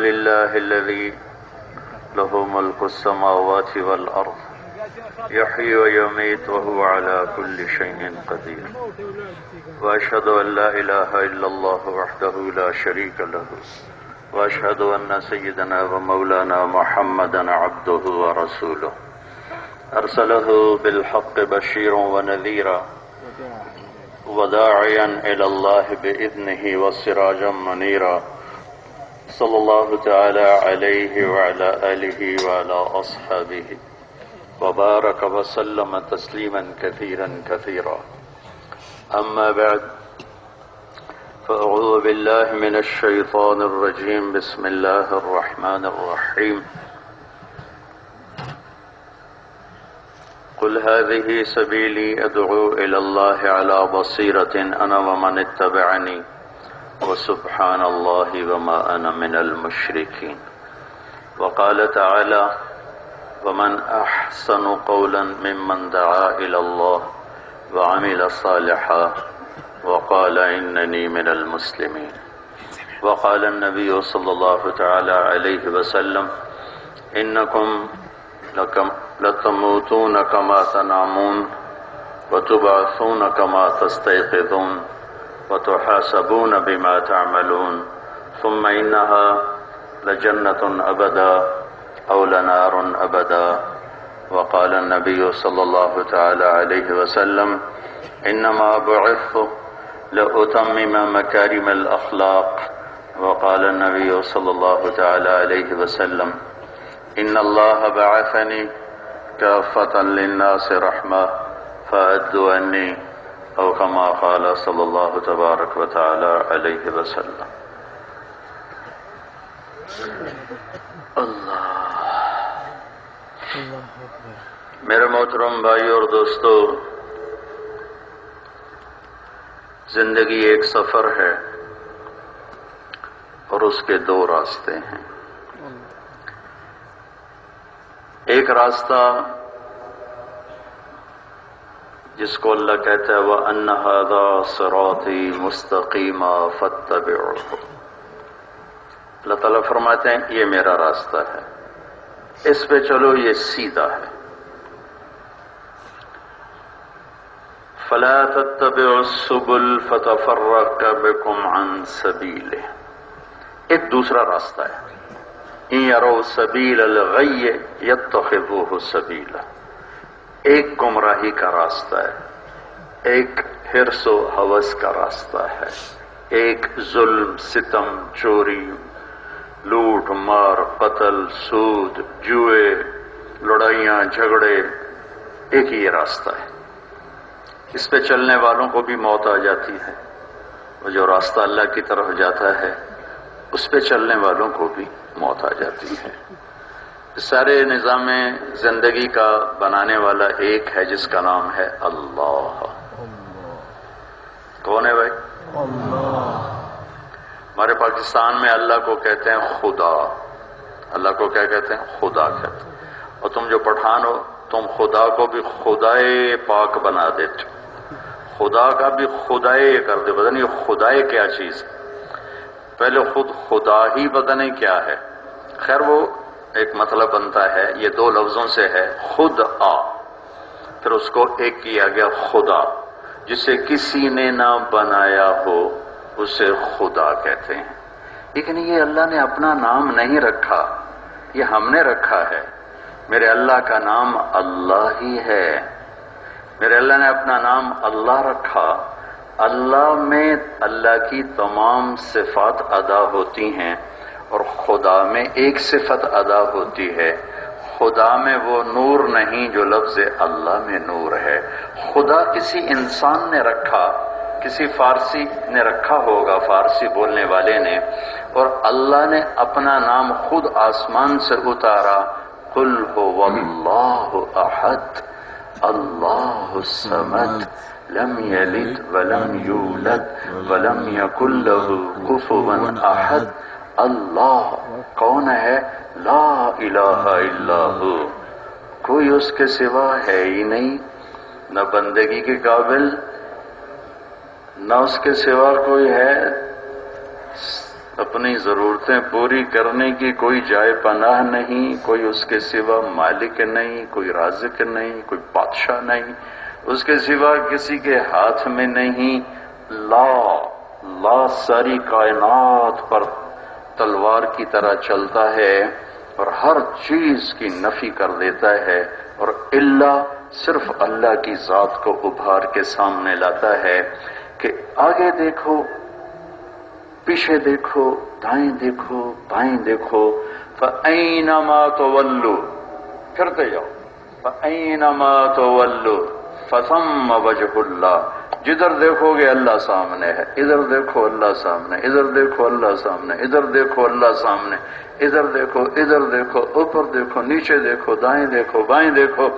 لله الذي له ملك السماوات والأرض يحيي ويميت وهو على كل شيء قدير وأشهد أن لا إله إلا الله وحده لا شريك له وأشهد أن سيدنا ومولانا محمدا عبده ورسوله أرسله بالحق بشيرا ونذيرا وداعيا إلى الله بإذنه وسراجا منيرا صلى الله تعالى عليه وعلى آله وعلى أصحابه وبارك وسلم تسليما كثيرا كثيرا أما بعد فأعوذ بالله من الشيطان الرجيم بسم الله الرحمن الرحيم قل هذه سبيلي أدعو إلى الله على بصيرة أنا ومن اتبعني وسبحان الله وما أنا من المشركين وقال تعالى ومن أحسن قولا ممن دعا إلى الله وعمل صالحا وقال إنني من المسلمين وقال النبي صلى الله تعالى عليه وسلم إنكم لتموتون كما تنامون وتبعثون كما تستيقظون وتحاسبون بما تعملون ثم إنها لجنة أبدا أو لنار أبدا وقال النبي صلى الله تعالى عليه وسلم إنما بعثت لأتمم مكارم الأخلاق وقال النبي صلى الله تعالى عليه وسلم إن الله بعثني كافة للناس رحمة فأدوا عني أو كما قال صلى الله تبارك وتعالى عليه وسلم میرے محترم بھائی اور دوستو، زندگی ایک سفر ہے اور اس کے دو راستے ہیں۔ ایک راستہ جس کو اللہ کہتا ہے وَأَنَّ هَذَا صِرَاطِي مُسْتَقِيمًا فَاتَّبِعُوهُ، اللہ تعالیٰ فرماتے ہیں یہ میرا راستہ ہے، اس پہ چلو، یہ سیدھا ہے۔ فَلَا تَتَّبِعُوا السُّبُلَ فَتَفَرَّقَ بِكُمْ عَنْ سَبِيلِهِ، ایک دوسرا راستہ ہے۔ إِن يَرَوْا سَبِيلَ الْغَيِّ يَتَّخِذُوهُ سَبِيلًا، ایک گمراہی کا راستہ ہے، ایک حرص و ہوس کا راستہ ہے، ایک ظلم، ستم، چوری، لوٹ مار، قتل، سود، جوئے، لڑائیاں، جھگڑے، ایک ہی یہ راستہ ہے۔ اس پہ چلنے والوں کو بھی موت آ جاتی ہے، اور جو راستہ اللہ کی طرف جاتا ہے اس پہ چلنے والوں کو بھی موت آ جاتی ہے۔ سارے نظام زندگی کا بنانے والا ایک ہے جس کا نام ہے اللہ۔ کون ہے بھائی؟ ہمارے پاکستان میں اللہ کو کہتے ہیں خدا۔ اللہ کو کیا کہتے ہیں؟ خدا کہتے ہیں۔ اور تم جو پٹھان ہو تم خدا کو بھی خدائے پاک بنا دیتے، خدا کا بھی خدائے کر دے۔ پتہ نہیں خدائے کیا چیز ہے، پہلے خود خدا ہی پتہ نہیں کیا ہے۔ خیر وہ ایک مطلب بنتا ہے، یہ دو لفظوں سے ہے، خود آ، پھر اس کو ایک کیا گیا خدا، جسے کسی نے نہ بنایا ہو اسے خدا کہتے ہیں۔ لیکن یہ اللہ نے اپنا نام نہیں رکھا، یہ ہم نے رکھا ہے۔ میرے اللہ کا نام اللہ ہی ہے، میرے اللہ نے اپنا نام اللہ رکھا۔ اللہ میں اللہ کی تمام صفات ادا ہوتی ہیں، اور خدا میں ایک صفت ادا ہوتی ہے، خدا میں وہ نور نہیں جو لفظ اللہ میں نور ہے۔ خدا کسی انسان نے رکھا، کسی فارسی نے رکھا ہوگا، فارسی بولنے والے نے، اور اللہ نے اپنا نام خود آسمان سے اتارا، قل هو اللہ احد اللہ الصمد لم یلد ولم یولد ولم یکن له کفوا احد۔ اللہ کون ہے؟ لا الہ الا ہو، کوئی اس کے سوا ہے ہی نہیں، نہ بندگی کے قابل، نہ اس کے سوا کوئی ہے، اپنی ضرورتیں پوری کرنے کی کوئی جائے پناہ نہیں، کوئی اس کے سوا مالک نہیں، کوئی رازق نہیں، کوئی بادشاہ نہیں، اس کے سوا کسی کے ہاتھ میں نہیں۔ لا ساری کائنات پر تلوار کی طرح چلتا ہے اور ہر چیز کی نفی کر دیتا ہے، اور الا صرف اللہ کی ذات کو ابھار کے سامنے لاتا ہے کہ آگے دیکھو، پیچھے دیکھو، دائیں دیکھو، بائیں دیکھو، فَأَيْنَمَا تُوَلُّوا، پھرتے جاؤ، فَأَيْنَمَا تُوَلُّوا فَثَمَّ وَجْهُ اللَّهِ، جدھر دیکھو گے اللہ سامنے ہے، ادھر دیکھو اللہ سامنے، ادھر دیکھو اللہ سامنے، ادھر دیکھو اللہ سامنے، ادھر دیکھو، ادھر دیکھو، اوپر دیکھو، نیچے دیکھو، دائیں دیکھو، بائیں دیکھو،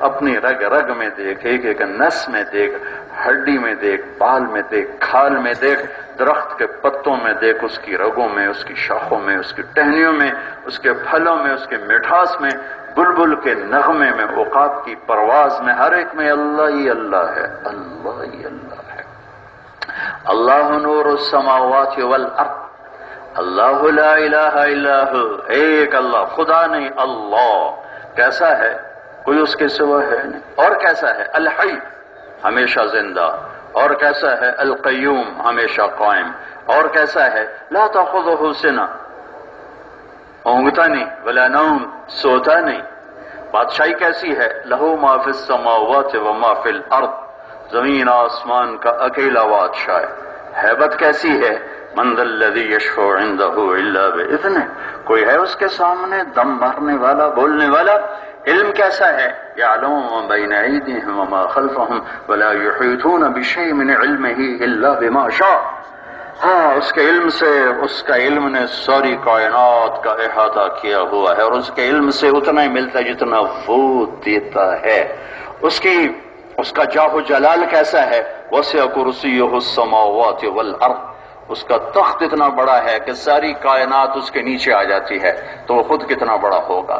اپنی رگ رگ میں دیکھ، ایک ایک نس میں دیکھ، ہڈی میں دیکھ، بال میں دیکھ، کھال میں دیکھ، درخت کے پتوں میں دیکھ، اس کی رگوں میں، اس کی شاخوں میں، اس کی ٹہنیوں میں، اس کے پھلوں میں، اس کے مٹھاس میں، بلبل کے نغمے میں، عقاب کی پرواز میں، ہر ایک میں اللہ ہی اللہ ہے، اللہ ہی اللہ ہے۔ اللہ نور السماوات والارض، اللہ لا الہ الا ہو، ایک اللہ، خدا نہیں، اللہ کیسا ہے؟ کوئی اس کے سوا ہے نہیں۔ اور کیسا ہے؟ الحی، ہمیشہ زندہ، اور کیسا ہے؟ القیوم، ہمیشہ قائم، اور کیسا ہے؟ لا تأخذہ سنہ، اونگتا نہیں، ولا نوم، سوتا نہیں۔ بادشاہی کیسی ہے؟ لہو ما فی السماوات و ما فی الارض، زمین آسمان کا اکیلا بادشاہ ہے۔ ہیبت کیسی ہے؟ من ذا الذی یشفع عندہ الا باذنہ، کوئی ہے اس کے سامنے دم بھرنے والا، بولنے والا؟ علم کیسا ہے؟ یعلم ما بین ایدیہم وما خلفہم ولا یحیطون بشیء من علمہ الا بما شاء، ہاں اس کے علم سے، اس کا علم نے ساری کائنات کا احاطہ کیا ہوا ہے، اور اس کے علم سے اتنا ہی ملتا ہے جتنا وہ دیتا ہے۔ اس کا جاہ و جلال کیسا ہے؟ وسع کرسیہ السماوات والارض، اس کا تخت اتنا بڑا ہے کہ ساری کائنات اس کے نیچے آ جاتی ہے، تو وہ خود کتنا بڑا ہوگا۔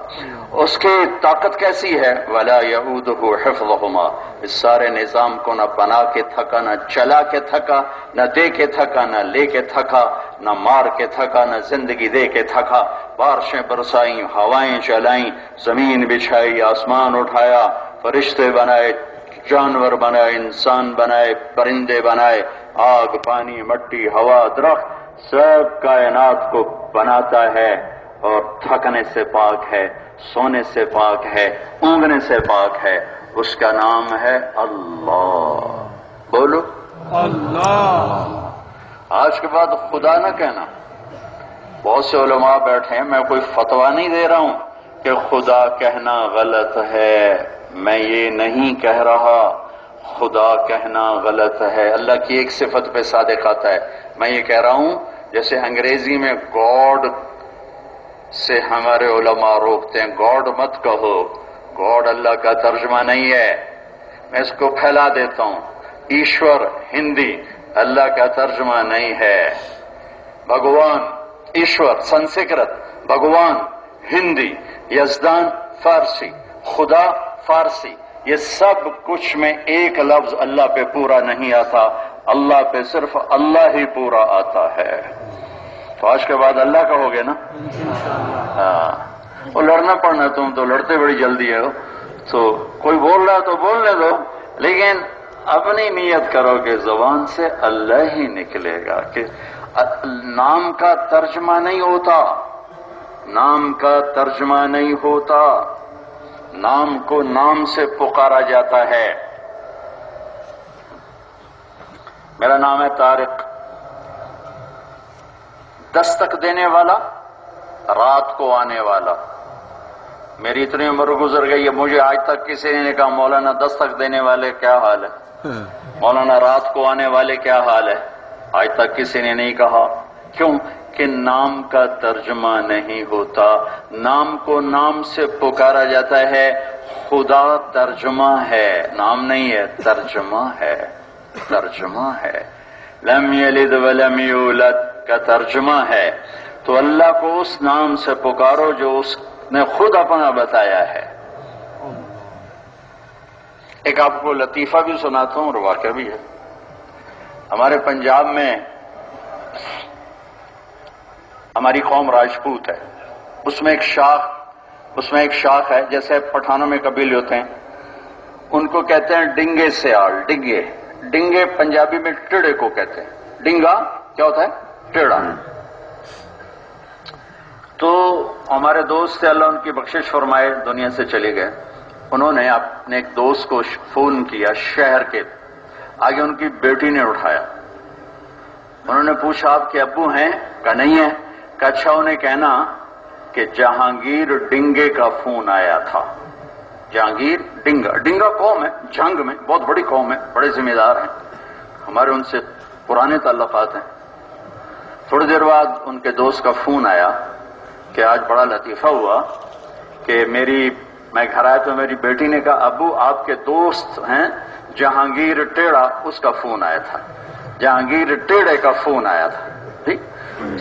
اس کی طاقت کیسی ہے؟ ولا یعودہ حفظہما، اس سارے نظام کو نہ بنا کے تھکا، نہ چلا کے تھکا، نہ دے کے تھکا، نہ لے کے تھکا، نہ مار کے تھکا، نہ زندگی دے کے تھکا۔ بارشیں برسائیں، ہوائیں چلائیں، زمین بچھائی، آسمان اٹھایا، فرشتے بنائے، جانور بنائے، انسان بنائے، پرندے بنائے، آگ، پانی، مٹی، ہوا، درخت، سب کائنات کو بناتا ہے، اور تھکنے سے پاک ہے، سونے سے پاک ہے، اونگنے سے پاک ہے۔ اس کا نام ہے اللہ۔ بولو اللہ۔ آج کے بعد خدا نہ کہنا۔ بہت سے علماء بیٹھے ہیں، میں کوئی فتویٰ نہیں دے رہا ہوں کہ خدا کہنا غلط ہے، میں یہ نہیں کہہ رہا، خدا کہنا غلط ہے۔ اللہ کی ایک صفت پہ صادق آتا ہے۔ میں یہ کہہ رہا ہوں جیسے انگریزی میں گاڈ سے ہمارے علماء روکتے ہیں، گاڈ مت کہو، گاڈ اللہ کا ترجمہ نہیں ہے، میں اس کو پھیلا دیتا ہوں۔ ایشور ہندی، اللہ کا ترجمہ نہیں ہے۔ بھگوان، ایشور سنسکرت، بھگوان ہندی، یزدان فارسی، خدا فارسی، یہ سب کچھ میں ایک لفظ اللہ پہ پورا نہیں آتا، اللہ پہ صرف اللہ ہی پورا آتا ہے۔ تو آج کے بعد اللہ کہو گے نا؟ ہاں، وہ لڑنا پڑنا، تم تو لڑتے بڑی جلدی ہو، تو کوئی بول رہا تو بولنے دو، لیکن اپنی نیت کرو کہ زبان سے اللہ ہی نکلے گا، کہ نام کا ترجمہ نہیں ہوتا، نام کا ترجمہ نہیں ہوتا، نام کو نام سے پکارا جاتا ہے۔ میرا نام ہے طارق، دستک دینے والا، رات کو آنے والا۔ میری اتنی عمر گزر گئی ہے، مجھے آج تک کسی نے کہا مولانا دستک دینے والے کیا حال ہے، مولانا رات کو آنے والے کیا حال ہے، آج تک کسی نے نہیں کہا۔ کیوں؟ کہ نام کا ترجمہ نہیں ہوتا، نام کو نام سے پکارا جاتا ہے۔ خدا ترجمہ ہے، نام نہیں ہے، ترجمہ ہے، ترجمہ ہے۔ لم یلد ولم یولد کا ترجمہ ہے۔ تو اللہ کو اس نام سے پکارو جو اس نے خود اپنا بتایا ہے۔ ایک آپ کو لطیفہ بھی سناتا ہوں اور واقعہ بھی ہے۔ ہمارے پنجاب میں ہماری قوم راجپوت ہے، اس میں ایک شاخ ہے، جیسے پٹھانوں میں قبیلے ہوتے ہیں، ان کو کہتے ہیں ڈنگے سیال، ڈنگے پنجابی میں ٹیڑے کو کہتے ہیں۔ ڈنگا کیا ہوتا ہے؟ ٹیڑا۔ تو ہمارے دوست اللہ ان کی بخشش فرمائے دنیا سے چلے گئے، انہوں نے اپنے ایک دوست کو فون کیا شہر کے، آگے ان کی بیٹی نے اٹھایا، انہوں نے پوچھا آپ کے ابو ہیں؟ کہا نہیں ہے۔ کہا اچھا انہیں کہنا کہ جہانگیر ڈنگے کا فون آیا تھا۔ جہانگیر ڈنگا قوم ہے، جنگ میں بہت بڑی قوم ہے، بڑے ذمہ دار ہیں، ہمارے ان سے پرانے تعلقات ہیں۔ تھوڑی دیر بعد ان کے دوست کا فون آیا کہ آج بڑا لطیفہ ہوا کہ میں گھر آیا تو میری بیٹی نے کہا ابو آپ کے دوست ہیں جہانگیر ٹیڑا، اس کا فون آیا تھا، جہانگیر ٹیڑے کا فون آیا تھا۔ ٹھیک،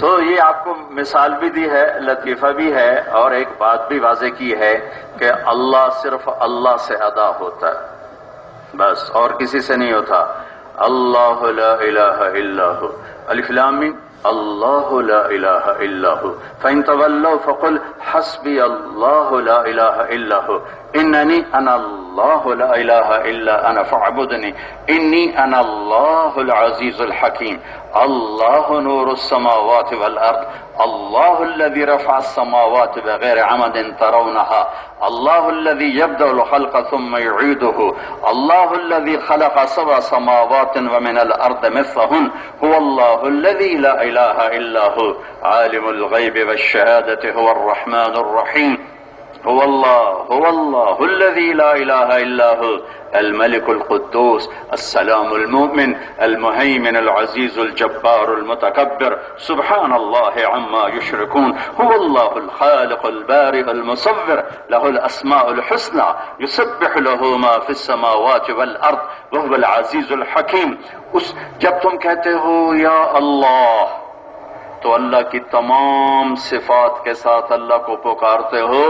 تو یہ آپ کو مثال بھی دی ہے، لطیفہ بھی ہے، اور ایک بات بھی واضح کی ہے کہ اللہ صرف اللہ سے ادا ہوتا ہے، بس اور کسی سے نہیں ہوتا۔ اللہ لا الہ الا ہو، الف لام میم، اللہ لا الہ الا ہو، فإن تولوا فقل حسبی اللہ لا الہ الا ہو، اننی انا اللہ لا الہ الا انا فاعبدنی انی انا اللہ العزیز الحکیم، اللہ نور السماوات والارض، اللہ الذي رفع السماوات بغیر عمد ترونها، اللہ الذي يبدأ الخلق ثم يعيده، اللہ الذي خلق سبع سماوات ومن الارض مثلهن، هو الله الذي لا اله الا هو، عالم الغیب والشهادة هو الرحمن الرحیم، هو الله الذي لا اله الا هو، الملك القدوس السلام المؤمن المهيمن العزيز الجبار المتكبر، سبحان الله عما يشركون، هو الله الخالق البارئ المصور، له الاسماء الحسنى، يسبح له ما في السماوات والارض وهو العزيز الحكيم۔ جب تم کہتے ہو یا اللہ تو اللہ کی تمام صفات کے ساتھ اللہ کو پکارتے ہو۔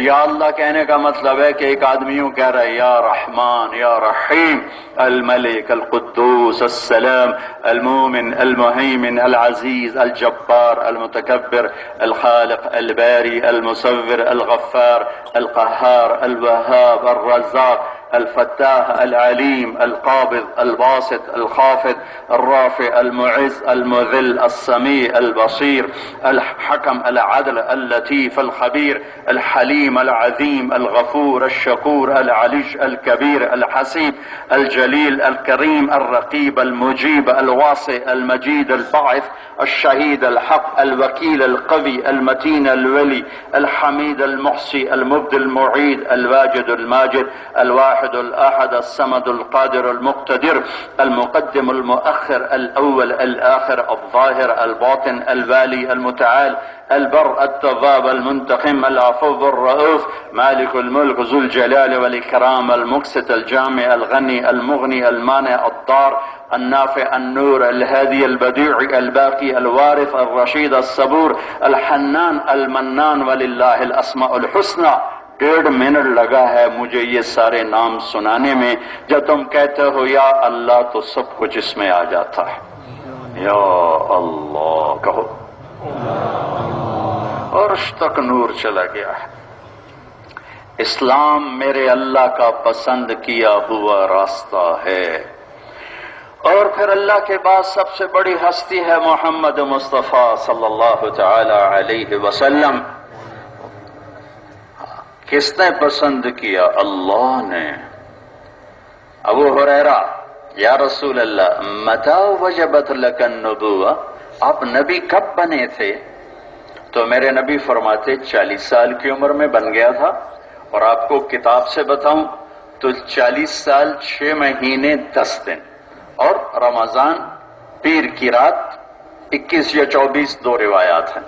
یا اللہ کہنے کا مطلب ہے کہ ایک آدمی یوں کہہ رہا ہے یا رحمان یا رحیم، الملک القدوس السلام المومن المہیمن العزیز الجبار المتکبر الخالق الباری المصور الغفار القہار الوہاب الرزاق الفتاح العلیم القابض الباسط الخافض الرافع المعز المذل السمیع البصیر الحکم العدل اللطیف الخبیر الحلیم العظیم الغفور الشکور العلیش الکبیر الحسیب الجلیل الکریم الرقیب المجیب الواسع المجید الباعث الشہید الحق الوکیل القوی المتین الولی الحمید المحصی المبدی المعید الواجد الماجد الواحد الأحد الصمد القادر المقتدر المقدم المؤخر الأول الآخر الظاهر الباطن الوالي المتعال البر التواب المنتقم العفو الرؤوف مالك الملك ذو الجلال والإكرام المقسط الجامع الغني المغني المانع الضار النافع النور الهادي البديع الباقي الوارث الرشيد الصبور الحنان المنان ولله الأسماء الحسنى۔ 1.5 منٹ لگا ہے مجھے یہ سارے نام سنانے میں، جب تم کہتے ہو یا اللہ تو سب کچھ اس میں آ جاتا ہے۔ یا اللہ کہو، عرش تک نور چلا گیا ہے۔ اسلام میرے اللہ کا پسند کیا ہوا راستہ ہے، اور پھر اللہ کے بعد سب سے بڑی ہستی ہے محمد مصطفیٰ صلی اللہ تعالی علیہ وسلم۔ کس نے پسند کیا؟ اللہ نے۔ ابو ہریرہ یا رسول اللہ متى وجبت لك النبوة، آپ نبی کب بنے تھے؟ تو میرے نبی فرماتے 40 سال کی عمر میں بن گیا تھا، اور آپ کو کتاب سے بتاؤں تو 40 سال 6 مہینے 10 دن، اور رمضان پیر کی رات 21 یا 24 دو روایات ہیں۔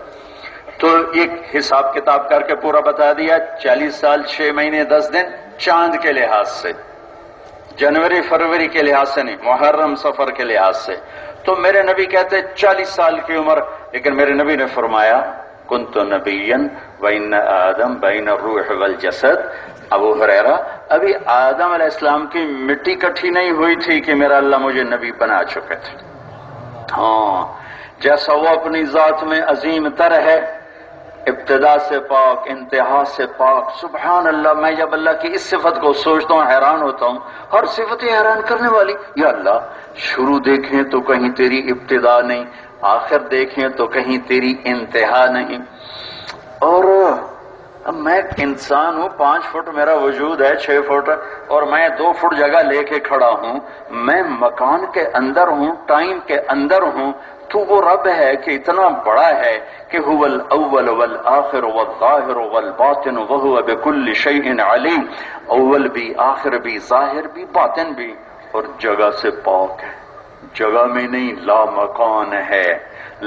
تو ایک حساب کتاب کر کے پورا بتا دیا، 40 سال 6 مہینے 10 دن چاند کے لحاظ سے، جنوری فروری کے لحاظ سے نہیں، محرم سفر کے لحاظ سے۔ تو میرے نبی کہتے 40 سال کی عمر، لیکن میرے نبی نے فرمایا کنت نبیا وان آدم بین الروح والجسد۔ ابو ہریرہ ابھی آدم علیہ السلام کی مٹی کٹھی نہیں ہوئی تھی کہ میرا اللہ مجھے نبی بنا چکے تھے۔ ہاں، جیسا وہ اپنی ذات میں عظیم تر ہے، ابتدا سے پاک، انتہا سے پاک۔ سبحان اللہ، میں جب اللہ کی اس صفت کو سوچتا ہوں حیران ہوتا ہوں۔ ہر صفت حیران کرنے والی، یا اللہ شروع دیکھیں تو کہیں تیری ابتدا نہیں، آخر دیکھیں تو کہیں تیری انتہا نہیں۔ اور اب میں انسان ہوں، 5 فٹ میرا وجود ہے، 6 فٹ، اور میں 2 فٹ جگہ لے کے کھڑا ہوں، میں مکان کے اندر ہوں، ٹائم کے اندر ہوں، تو وہ رب ہے کہ اتنا بڑا ہے کہ هو الاول والآخر والظاہر والباطن وهو بكل شيء علیم، اول بھی، آخر بھی، ظاہر بھی، باطن بھی، اور جگہ سے پاک ہے، جگہ میں نہیں، لا مکان ہے،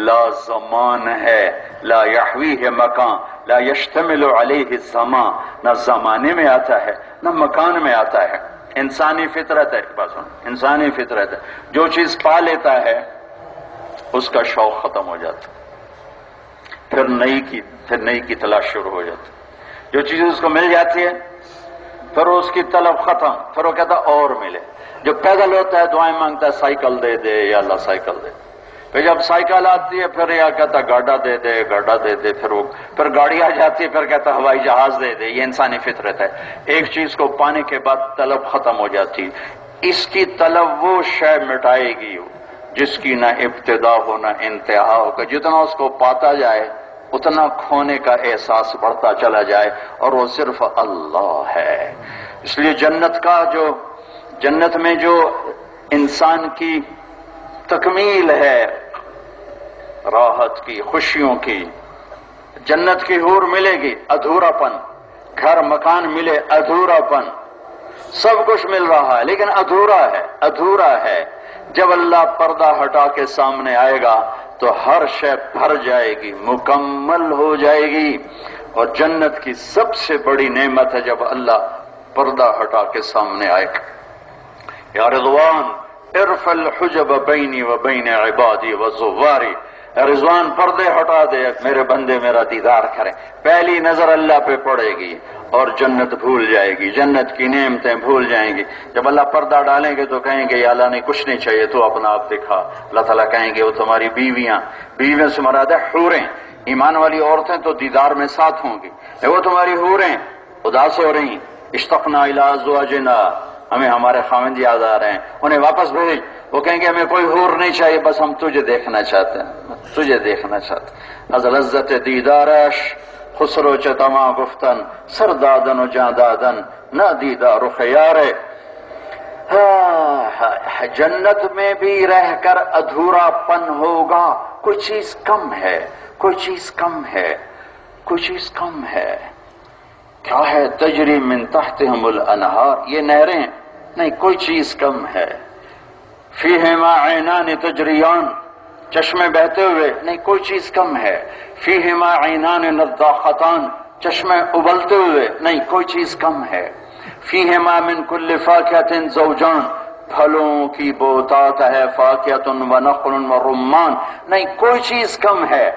لا زمان ہے، لا یحویہ مکان، لا یشتمل علیہ الزمان، نہ زمانے میں آتا ہے نہ مکان میں آتا ہے۔ انسانی فطرت ہے، بات سن، انسانی فطرت ہے، جو چیز پا لیتا ہے اس کا شوق ختم ہو جاتا، پھر نئی کی تلاش شروع ہو جاتی، جو چیز اس کو مل جاتی ہے پھر اس کی طلب ختم، پھر وہ کہتا اور ملے۔ جو پیدل ہوتا ہے دعائیں مانگتا ہے سائیکل دے دے یا اللہ سائیکل دے، پھر جب سائیکل آتی ہے پھر یا کہتا گاڑا دے دے، گاڑا دے دے، پھر گاڑی آ جاتی ہے پھر کہتا ہوائی جہاز دے دے۔ یہ انسانی فطرت ہے، ایک چیز کو پانے کے بعد طلب ختم ہو جاتی، اس کی طلب وہ شے مٹائے گی جس کی نہ ابتدا ہو نہ انتہا ہو، کہ جتنا اس کو پاتا جائے اتنا کھونے کا احساس بڑھتا چلا جائے، اور وہ صرف اللہ ہے۔ اس لیے جنت میں جو انسان کی تکمیل ہے، راحت کی، خوشیوں کی، جنت کی حور ملے گی، ادھورا پن، گھر مکان ملے، ادھورا پن، سب کچھ مل رہا ہے لیکن ادھورا ہے۔ جب اللہ پردہ ہٹا کے سامنے آئے گا تو ہر شے بھر جائے گی، مکمل ہو جائے گی، اور جنت کی سب سے بڑی نعمت ہے جب اللہ پردہ ہٹا کے سامنے آئے گا۔ یا رضوان ارفع الحجب بینی و بین عبادی و زواری، رضوان پردے ہٹا دے، میرے بندے میرا دیدار کریں۔ پہلی نظر اللہ پہ پڑے گی اور جنت بھول جائے گی، جنت کی نعمتیں بھول جائیں گی۔ جب اللہ پردہ ڈالیں گے تو کہیں گے یا اللہ نے کچھ نہیں چاہیے، تو اپنا آپ دکھا۔ اللہ تعالیٰ کہیں گے وہ تمہاری بیویاں سے مراد ہے حوریں، ایمان والی عورتیں تو دیدار میں ساتھ ہوں گی، وہ تمہاری حوریں اداس ہو رہی، اشتقنا الی ازواجنا، ہمیں ہمارے خاوند یاد آ رہے ہیں، انہیں واپس بھیج۔ وہ کہیں گے ہمیں کوئی حور نہیں چاہیے، بس ہم تجھے دیکھنا چاہتے ہیں، تجھے دیکھنا چاہتے ہیں۔ از لذت دیدارش خسرو چتما گفتن، سردادن و جاندادن نہ دیدار خیارے۔ جنت میں بھی رہ کر ادھورا پن ہوگا، کوئی چیز کم ہے، کوئی چیز کم ہے، کوئی چیز کم ہے۔ کیا ہے؟ تجری من تحتہم الانہار، یہ نہریں نہیں، کوئی چیز کم ہے۔ فیہما عینان تجریان، چشمے بہتے ہوئے نہیں، کوئی چیز کم ہے۔ فیہما عینان نضاختان، چشمے ابلتے ہوئے نہیں، کوئی چیز کم ہے۔ فیہما من کل فاکہۃ زوجان، پھلوں کی بہتات ہے، فاکہۃ و نخل و رمان، نہیں کوئی چیز کم ہے۔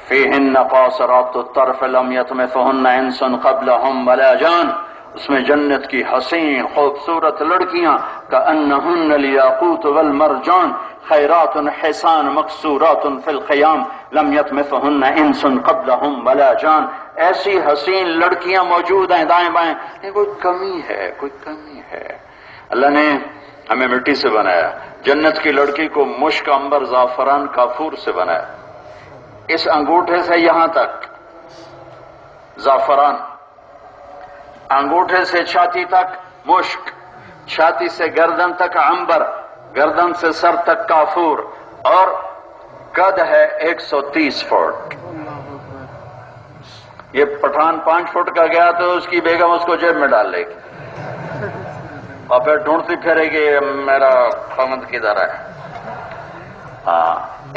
فیہن قاصرات الطرف لم یطمثہن انس قبلہم ولا جان، اس میں جنت کی حسین خوبصورت لڑکیاں، کأنہن الیاقوت والمرجان، خیرات حسان مقصورات فی الخیام لم یطمثہن انس قبلہم ولا جان، ایسی حسین لڑکیاں موجود ہیں دائیں بائیں، لیکن کوئی کمی ہے، کوئی کمی ہے۔ اللہ نے ہمیں مٹی سے بنایا، جنت کی لڑکی کو مشک، عنبر، زعفران، کافور سے بنایا، اس انگوٹھے سے یہاں تک زعفران، انگوٹھے سے چھاتی تک مشک، چھاتی سے گردن تک عنبر، گردن سے سر تک کافور، اور قد ہے 130 فٹ۔ یہ پٹھان 5 فٹ کا گیا تو اس کی بیگم اس کو جیب میں ڈال لے گی اور پھر ڈھونڈتی پھرے گی میرا خاوند کدھر ہے۔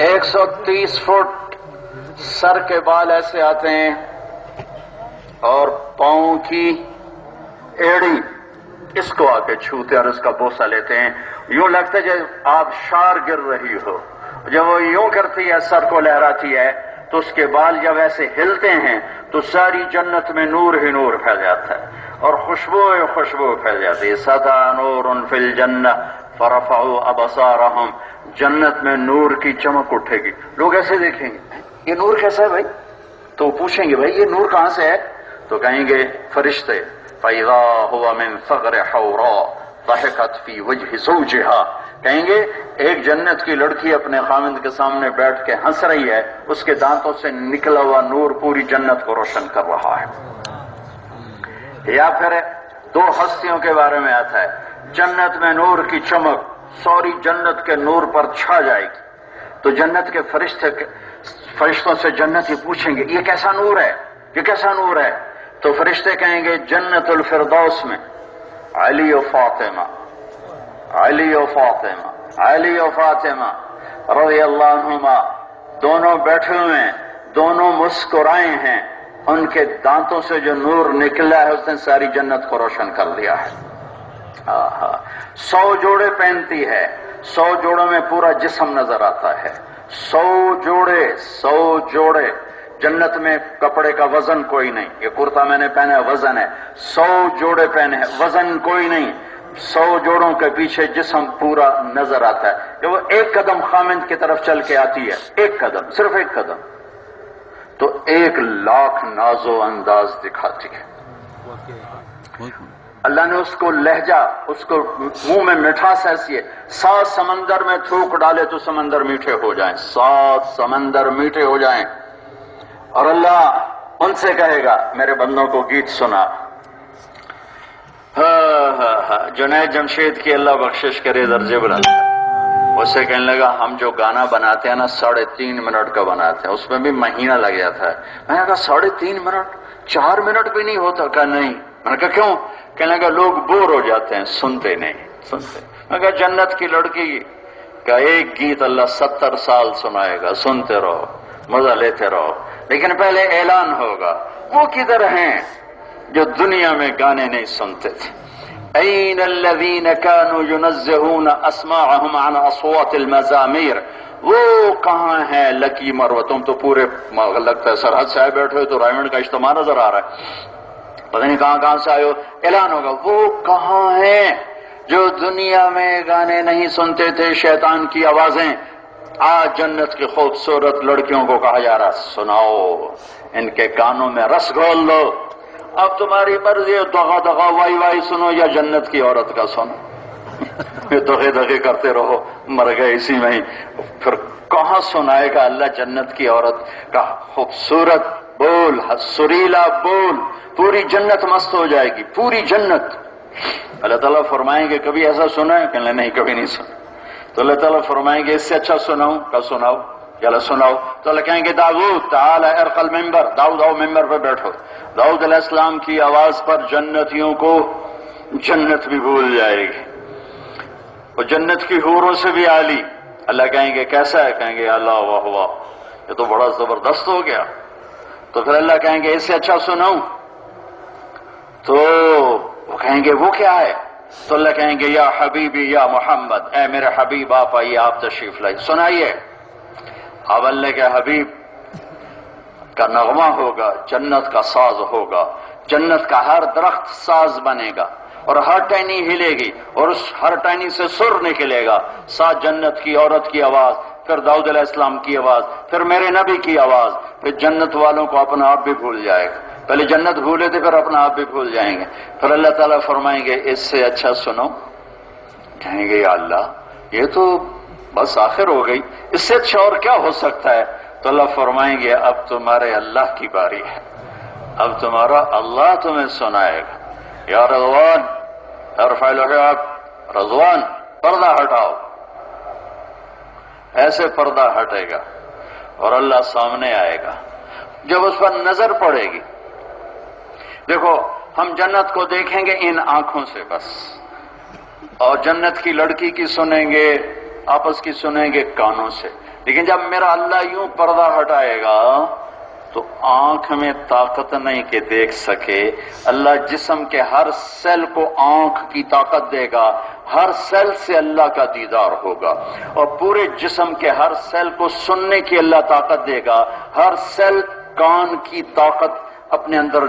130 فٹ، سر کے بال ایسے آتے ہیں اور پاؤں کی ایڑی اس کو آ کے چھوتے اور اس کا بوسہ لیتے ہیں، یوں لگتا ہے جب آپ شار گر رہی ہو۔ جب وہ یوں کرتی ہے، سر کو لہراتی ہے، تو اس کے بال جب ایسے ہلتے ہیں تو ساری جنت میں نور ہی نور پھیل جاتا ہے اور خوشبو پھیل جاتی ہے۔ سدا نور فی الجنہ فرفعوا ابصارهم، جنت میں نور کی چمک اٹھے گی، لوگ ایسے دیکھیں گے یہ نور کیسا ہے بھائی؟ تو پوچھیں گے بھائی یہ نور کہاں سے ہے؟ تو کہیں گے فرشتے فَإِذَا هُوَ مِن ثَغْرِ حَوْرَاءَ ضَحِكَتْ فِي وَجْهِ زَوْجِهَا، کہیں گے ایک جنت کی لڑکی اپنے خاوند کے سامنے بیٹھ کے ہنس رہی ہے، اس کے دانتوں سے نکلا ہوا نور پوری جنت کو روشن کر رہا ہے۔ یا پھر دو ہستیوں کے بارے میں آتا ہے، جنت میں نور کی چمک سوری جنت کے نور پر چھا جائے گی، تو جنت کے فرشتوں سے جنت یہ پوچھیں گے یہ کیسا نور ہے، یہ کیسا نور ہے؟ تو فرشتے کہیں گے جنت الفردوس میں علی و فاطمہ، علی و فاطمہ، علی و فاطمہ رضی اللہ عنہما دونوں بیٹھے ہوئے ہیں، دونوں مسکرائے ہیں، ان کے دانتوں سے جو نور نکلا ہے اس نے ساری جنت کو روشن کر دیا ہے۔ 100 جوڑے پہنتی ہے، 100 جوڑوں میں پورا جسم نظر آتا ہے، 100 جوڑے جنت میں کپڑے کا وزن کوئی نہیں، یہ کرتا میں نے پہنا ہے وزن ہے، 100 جوڑے پہنے ہیں وزن کوئی نہیں، 100 جوڑوں کے پیچھے جسم پورا نظر آتا ہے، جب وہ ایک قدم خامند کی طرف چل کے آتی ہے، ایک قدم، صرف ایک قدم، تو 1,00,000 ناز و انداز دکھاتی ہے۔ اللہ نے اس کو لہجہ، اس کو منہ میں مٹھاس ایسی ہے، 7 سمندر میں تھوک ڈالے تو سمندر میٹھے ہو جائیں، 7 سمندر میٹھے ہو جائیں، اور اللہ ان سے کہے گا میرے بندوں کو گیت سنا۔ جنید جمشید کی اللہ بخشش کرے درجے بلند، اسے کہنے لگا ہم جو گانا بناتے ہیں نا 3.5 منٹ کا بناتے ہیں، اس میں بھی مہینہ لگ جاتا ہے۔ میں نے کہا 3.5 منٹ، 4 منٹ بھی نہیں ہوتا؟ کہا نہیں۔ میں نے کہا کیوں؟ کہنے لگا لوگ بور ہو جاتے ہیں، سنتے نہیں سنتے۔ میں نے کہا جنت کی لڑکی کا ایک گیت اللہ 70 سال سنائے گا، سنتے رہو، مزہ لیتے رہو، لیکن پہلے اعلان ہوگا وہ کدھر ہیں جو دنیا میں گانے نہیں سنتے تھے؟ این الذین کانوا ینزہون اسماعہم عن اصوات المزامیر، وہ کہاں ہیں لکی مرو؟ تم تو پورے لگتا ہے سرحد سے آئے بیٹھے ہو تو رائمنڈ کا اجتماع نظر آ رہا ہے، پتہ نہیں کہاں سے آئے ہو۔ اعلان ہوگا وہ کہاں ہیں جو دنیا میں گانے نہیں سنتے تھے، شیطان کی آوازیں۔ آج جنت کی خوبصورت لڑکیوں کو کہا جا رہا سناؤ، ان کے کانوں میں رس گھول دو، اب تمہاری مرضی ہے، دغا دغا وائی وائی سنو یا جنت کی عورت کا سنو، یہ دغے دغے کرتے رہو، مر گئے اسی میں ہی۔ پھر کہاں سنائے گا اللہ جنت کی عورت کا خوبصورت بول، سریلا بول، پوری جنت مست ہو جائے گی، پوری جنت۔ اللہ تعالیٰ فرمائیں گے کبھی ایسا سنا ہے؟ کہنے نہیں کبھی نہیں سنا۔ تو اللہ تعالیٰ فرمائیں گے اس سے اچھا سناؤں؟ کا سناؤ، چلو سناؤ۔ تو اللہ کہیں گے داؤد تعالی ارقى المنبر، داؤد آؤ ممبر پہ بیٹھو۔ داؤد علیہ السلام کی آواز پر جنتیوں کو جنت بھی بھول جائے گی، اور جنت کی حوروں سے بھی عالی۔ اللہ کہیں گے کیسا ہے؟ کہیں گے اللہ واہ واہ، یہ تو بڑا زبردست ہو گیا۔ تو پھر اللہ کہیں گے اس سے اچھا سناؤں؟ تو وہ کہیں گے وہ کیا ہے؟ تو اللہ کہیں گے یا حبیبی یا محمد، اے میرے حبیب آپ آئیے، آپ تشریف لائیے، سنائیے۔ اب اللہ کے حبیب کا نغمہ ہوگا، جنت کا ساز ہوگا، جنت کا ہر درخت ساز بنے گا، اور ہر ٹہنی ہلے گی، اور اس ہر ٹہنی سے سر نکلے گا، ساتھ جنت کی عورت کی آواز، پھر داؤد علیہ السلام کی آواز، پھر میرے نبی کی آواز، پھر جنت والوں کو اپنا آپ بھی بھول جائے گا۔ پہلے جنت بھولے تھے، پھر اپنا آپ بھی بھول جائیں گے۔ پھر اللہ تعالیٰ فرمائیں گے اس سے اچھا سنو، کہیں گے یا اللہ یہ تو بس آخر ہو گئی، اس سے اچھا اور کیا ہو سکتا ہے؟ تو اللہ فرمائیں گے اب تمہارے اللہ کی باری ہے، اب تمہارا اللہ تمہیں سنائے گا۔ یا رضوان ارفع الحجاب، رضوان پردہ ہٹاؤ، ایسے پردہ ہٹے گا اور اللہ سامنے آئے گا۔ جب اس پر نظر پڑے گی، دیکھو ہم جنت کو دیکھیں گے ان آنکھوں سے بس، اور جنت کی لڑکی کی سنیں گے، آپس کی سنیں گے کانوں سے، لیکن جب میرا اللہ یوں پردہ ہٹائے گا تو آنکھ میں طاقت نہیں کہ دیکھ سکے، اللہ جسم کے ہر سیل کو آنکھ کی طاقت دے گا، ہر سیل سے اللہ کا دیدار ہوگا، اور پورے جسم کے ہر سیل کو سننے کی اللہ طاقت دے گا، ہر سیل کان کی طاقت اپنے اندر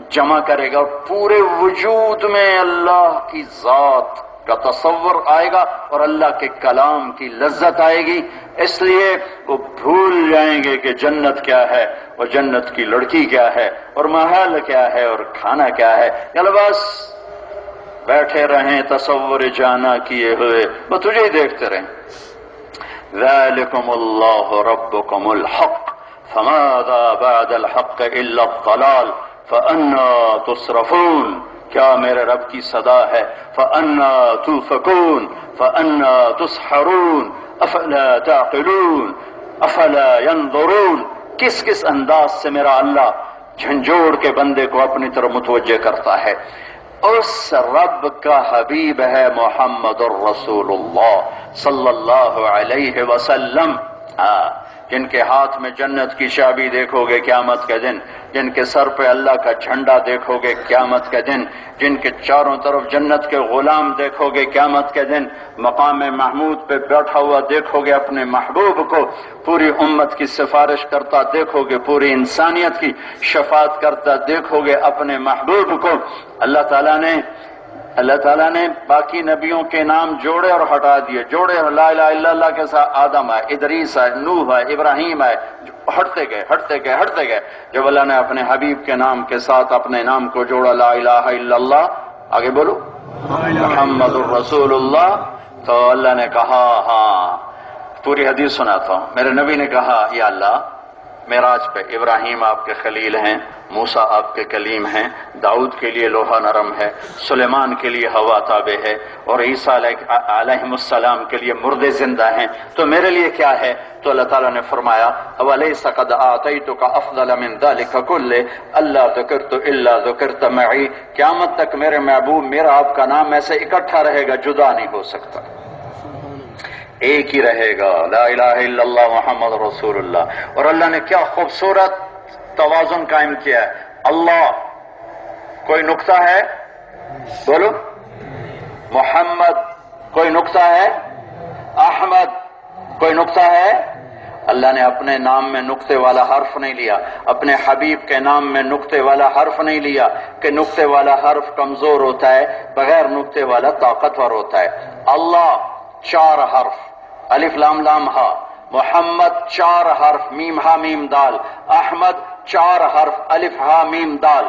جمع کرے گا، اور پورے وجود میں اللہ کی ذات کا تصور آئے گا اور اللہ کے کلام کی لذت آئے گی، اس لیے وہ بھول جائیں گے کہ جنت کیا ہے اور جنت کی لڑکی کیا ہے اور محل کیا ہے اور کھانا کیا ہے، چلو بس بیٹھے رہیں تصور جانا کیے ہوئے، وہ تجھے ہی دیکھتے رہیں۔ ذالکم اللہ ربکم الحق فماذا بعد الحق الا الضلال فأنا تصرفون، کیا میرے رب کی صدا ہے، فأنا توفکون فأنا تسحرون افلا تعقلون افلا ينظرون، کس کس انداز سے میرا اللہ جھنجھوڑ کے بندے کو اپنی طرف متوجہ کرتا ہے۔ اس رب کا حبیب ہے محمد الرسول اللہ صلی اللہ علیہ وسلم، جن کے ہاتھ میں جنت کی چابی دیکھو گے قیامت کے دن، جن کے سر پہ اللہ کا جھنڈا دیکھو گے قیامت کے دن، جن کے چاروں طرف جنت کے غلام دیکھو گے قیامت کے دن، مقام محمود پہ بیٹھا ہوا دیکھو گے اپنے محبوب کو، پوری امت کی سفارش کرتا دیکھو گے، پوری انسانیت کی شفاعت کرتا دیکھو گے اپنے محبوب کو۔ اللہ تعالیٰ نے باقی نبیوں کے نام جوڑے اور ہٹا دیے، جوڑے اور لا الہ الا اللہ کے ساتھ آدم ہے، ادریس ہے، نوح ہے، ابراہیم ہے، ہٹتے گئے۔ جب اللہ نے اپنے حبیب کے نام کے ساتھ اپنے نام کو جوڑا، لا الہ الا اللہ، آگے بولو محمد الرسول اللہ، تو اللہ نے کہا، ہاں پوری حدیث سناتا ہوں، میرے نبی نے کہا یا اللہ معراج پہ ابراہیم آپ کے خلیل ہیں، موسیٰ آپ کے کلیم ہیں، داؤد کے لیے لوہا نرم ہے، سلیمان کے لیے ہوا تابع ہے، اور عیسیٰ علیہ السلام کے لیے مردے زندہ ہیں، تو میرے لیے کیا ہے؟ تو اللہ تعالیٰ نے فرمایا وَلَيْسَ قَدْ آتَيْتُكَ أَفْضَلَ مِنْ ذَلِكَ كُلِّهِ أَلَّا ذُكِرْتُ إِلَّا ذُكِرْتَ مَعِي، قیامت تک میرے محبوب میرا آپ کا نام ایسے اکٹھا رہے گا، جدا نہیں ہو سکتا، ایک ہی رہے گا، لا الہ الا اللہ محمد رسول اللہ۔ اور اللہ نے کیا خوبصورت توازن قائم کیا ہے، اللہ کوئی نقطہ ہے، بولو محمد کوئی نقطہ ہے، احمد کوئی نقطہ ہے، اللہ نے اپنے نام میں نقطے والا حرف نہیں لیا، اپنے حبیب کے نام میں نقطے والا حرف نہیں لیا کہ نقطے والا حرف کمزور ہوتا ہے، بغیر نقطے والا طاقتور ہوتا ہے۔ اللہ 4 حرف، الف لام لام ہا، محمد 4 حرف، میم ہا میم دال، احمد 4 حرف، الف ہا میم دال،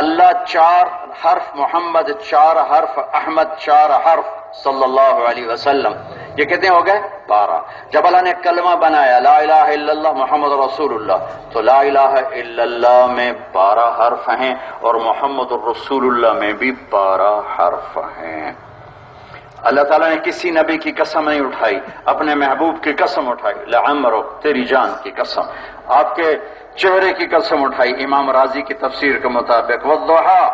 اللہ 4 حرف، محمد 4 حرف، احمد 4 حرف صلی اللہ علیہ وسلم، یہ کتنے ہو گئے؟ 12۔ جب اللہ نے کلمہ بنایا لا الہ الا اللہ محمد رسول اللہ، تو لا الہ الا اللہ میں 12 حرف ہیں اور محمد الرسول اللہ میں بھی 12 حرف ہیں۔ اللہ تعالیٰ نے کسی نبی کی قسم نہیں اٹھائی، اپنے محبوب کی قسم اٹھائی، لعمرک تیری جان کی قسم، آپ کے چہرے کی قسم اٹھائی، امام راضی کی تفسیر کے مطابق، والضحیٰ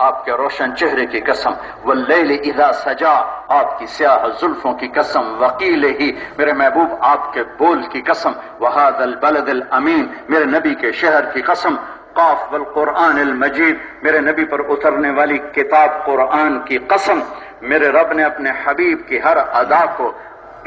آپ کے روشن چہرے کی قسم، واللیل اذا سجا آپ کی سیاہ زلفوں کی قسم، وقیل ہی میرے محبوب آپ کے بول کی قسم، وہذا البلد الامین میرے نبی کے شہر کی قسم، قاف والقرآن المجید میرے نبی پر اترنے والی کتاب قرآن کی قسم، میرے رب نے اپنے حبیب کی ہر ادا کو